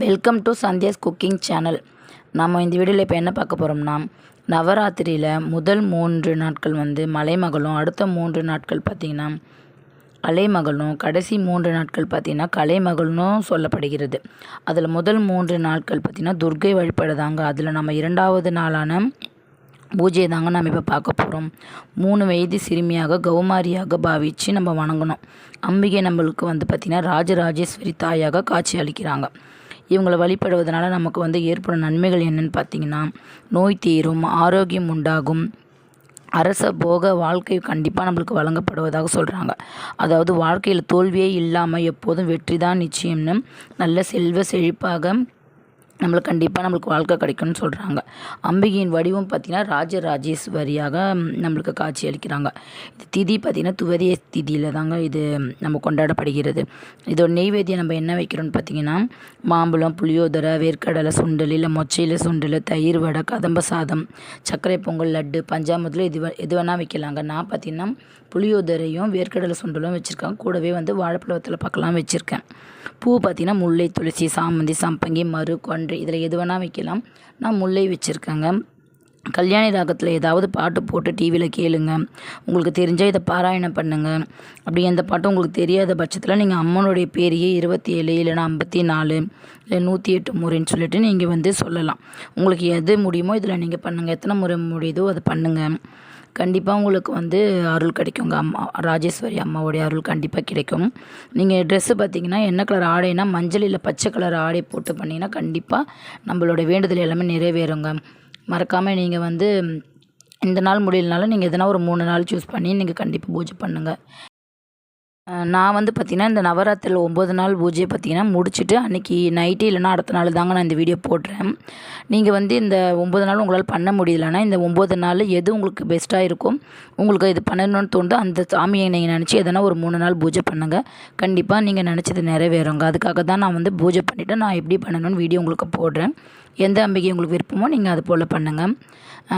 Welcome to Sandhya's cooking channel. நம்ம இந்த வீடியோவில் இப்போ என்ன பார்க்க போகிறோம்னா, நவராத்திரியில் முதல் 3 நாட்கள் மலைமகளும், அடுத்த 3 நாட்கள் பார்த்திங்கன்னா அலைமகளும், கடைசி 3 நாட்கள் பார்த்திங்கன்னா கலைமகளும் சொல்லப்படுகிறது. அதில் முதல் 3 நாட்கள் பார்த்திங்கன்னா துர்க்கை வழிபாடு தாங்க. அதில் நம்ம 2வது நாளான பூஜை தாங்க நம்ம இப்போ பார்க்க போகிறோம். 3 வயது சிறுமியாக கௌமாரியாக பாவித்து நம்ம வணங்கணும். அம்பிகை நம்மளுக்கு பார்த்திங்கன்னா ராஜராஜேஸ்வரி தாயாக காட்சி அளிக்கிறாங்க. இவங்களை வழிபடுவதனால நமக்கு ஏற்படும் நன்மைகள் என்னென்னு பார்த்திங்கன்னா, நோய் தீரும், ஆரோக்கியம் உண்டாகும், அரச போக வாழ்க்கை கண்டிப்பாக நம்மளுக்கு வழங்கப்படுவதாக சொல்கிறாங்க. அதாவது வாழ்க்கையில் தோல்வியே இல்லாமல் எப்போதும் வெற்றி தான் நிச்சயம்னு, நல்ல செல்வ செழிப்பாக நம்மளுக்கு வாழ்க்கை கிடைக்கும்னு சொல்கிறாங்க. அம்பிகையின் வடிவம் பார்த்திங்கன்னா ராஜராஜேஸ்வரியாக நம்மளுக்கு காட்சி அளிக்கிறாங்க. இது திதி பார்த்திங்கன்னா துவதிய திதியில் தாங்க இது நம்ம கொண்டாடப்படுகிறது. இதோட நெய்வேத்தியம் நம்ம என்ன வைக்கிறோம்னு பார்த்திங்கன்னா, மாம்பழம், புளியோதரை, வேர்க்கடலை சுண்டல், இல்லை மொச்சையில் சுண்டல், தயிர் வடை, கதம்ப சாதம், சர்க்கரை பொங்கல், லட்டு, பஞ்சாமிரத்தில் எது வேணால் வைக்கலாங்க. நான் பார்த்திங்கன்னா புளியோதரையும் வேர்க்கடலை சுண்டலும் வச்சுருக்கேன். கூடவே வாழைப்பழத்தில் பக்கலாம் வச்சுருக்கேன். பூ பார்த்திங்கன்னா முல்லை, துளசி, சாமந்தி, சம்பங்கி, மரு, கொன்றை, இதில் எது வேணால் வைக்கலாம். நான் முல்லை வச்சுருக்கேங்க. கல்யாணி ராகத்தில் ஏதாவது பாட்டு போட்டு டிவியில் கேளுங்க. உங்களுக்கு தெரிஞ்சால் இதை பாராயணம் பண்ணுங்கள். அப்படி எந்த பாட்டும் உங்களுக்கு தெரியாத பட்சத்தில் நீங்கள் அம்மனுடைய பேரையே 27 இல்லைன்னா 54 இல்லை 108 முறைன்னு சொல்லிட்டு நீங்கள் சொல்லலாம். உங்களுக்கு எது முடியுமோ இதில் நீங்கள் பண்ணுங்கள். எத்தனை முறை முடியுதோ அதை பண்ணுங்கள். கண்டிப்பாக உங்களுக்கு அருள் கிடைக்குங்க. ராஜேஸ்வரி அம்மாவுடைய அருள் கண்டிப்பாக கிடைக்கும். நீங்கள் ட்ரெஸ்ஸு பார்த்திங்கன்னா என்ன கலர் ஆடைனா மஞ்சள் இல்லை பச்சை கலர் ஆடை போட்டு பண்ணிங்கன்னா கண்டிப்பாக நம்மளோட வேண்டுதல் எல்லாமே நிறைவேறுங்க. மறக்காமல் நீங்கள் இந்த நாள் முடியலனாலும் நீங்கள் எதனா ஒரு 3 நாள் சூஸ் பண்ணி நீங்கள் கண்டிப்பாக பூஜை பண்ணுங்கள். நான் பார்த்திங்கன்னா இந்த நவராத்திரியில் 9 நாள் பூஜையை பார்த்திங்கன்னா முடிச்சுட்டு அன்றைக்கி நைட்டு இல்லைனா அடுத்த நாள் தாங்க நான் இந்த வீடியோ போடுறேன். நீங்கள் இந்த 9 நாள் உங்களால் பண்ண முடியலன்னா இந்த 9 நாள் எது உங்களுக்கு பெஸ்ட்டாக இருக்கும், உங்களுக்கு இது பண்ணணும்னு தோணுதோ அந்த சாமியை நீங்கள் நினச்சி எதனா ஒரு 3 நாள் பூஜை பண்ணுங்கள். கண்டிப்பாக நீங்கள் நினச்சது நிறைவேறுங்க. அதுக்காக தான் நான் பூஜை பண்ணிவிட்டு நான் எப்படி பண்ணணும்னு வீடியோ உங்களுக்கு போடுறேன். எந்த அம்பிகை உங்களுக்கு விருப்பமோ நீங்கள் அது போல் பண்ணுங்கள்.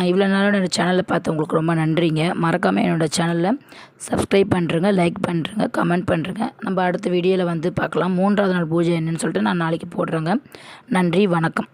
இவ்வளோ நாளும் என்னோடய சேனலில் பார்த்து உங்களுக்கு ரொம்ப நன்றிங்க. மறக்காமல் என்னோடய சேனலில் சப்ஸ்கிரைப் பண்ணுறேங்க, லைக் பண்ணுறேங்க, கமெண்ட் பண்ணுறேங்க. நம்ம அடுத்த வீடியோவில் பார்க்கலாம். 3வது நாள் பூஜை என்னன்னு சொல்லிட்டு நான் நாளைக்கு போடுறேங்க. நன்றி, வணக்கம்.